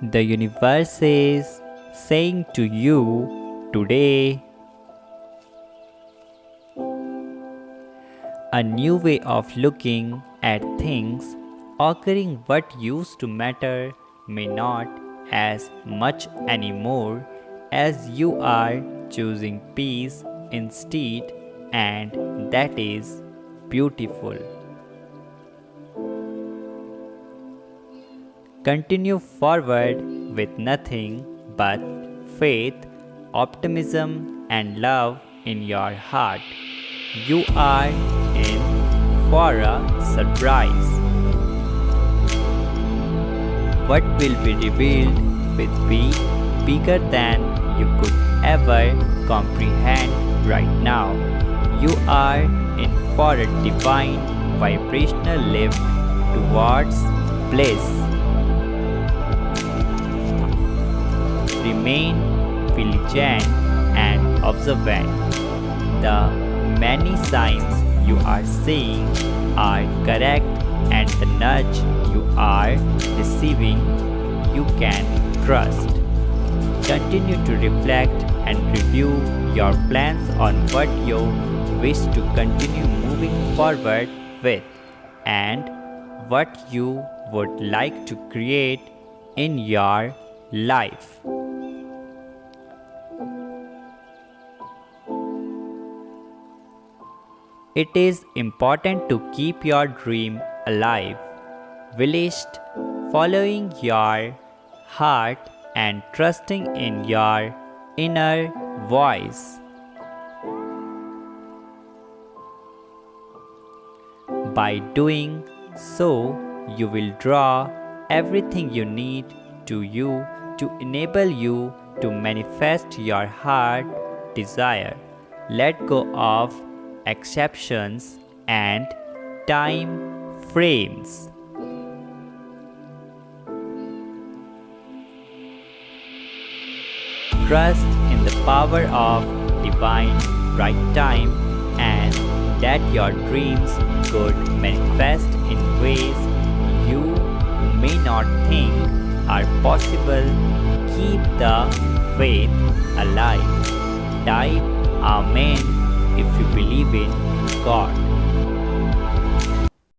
The universe is saying to you today, a new way of looking at things, occurring what used to matter may not as much anymore, as you are choosing peace instead, and that is beautiful. Continue forward with nothing but faith, optimism, and love in your heart. You are in for a surprise. What will be revealed will be bigger than you could ever comprehend right now. You are in for a divine vibrational lift towards bliss. Remain vigilant and observant. The many signs you are seeing are correct, and the nudge you are receiving you can trust. Continue to reflect and review your plans on what you wish to continue moving forward with and what you would like to create in your life. It is important to keep your dream alive, whilst following your heart and trusting in your inner voice. By doing so, you will draw everything you need to you to enable you to manifest your heart desire. Let go of exceptions and time frames. Trust in the power of divine right time and that your dreams could manifest in ways you may not think are possible. Keep the faith alive. Type Amen if you believe in God.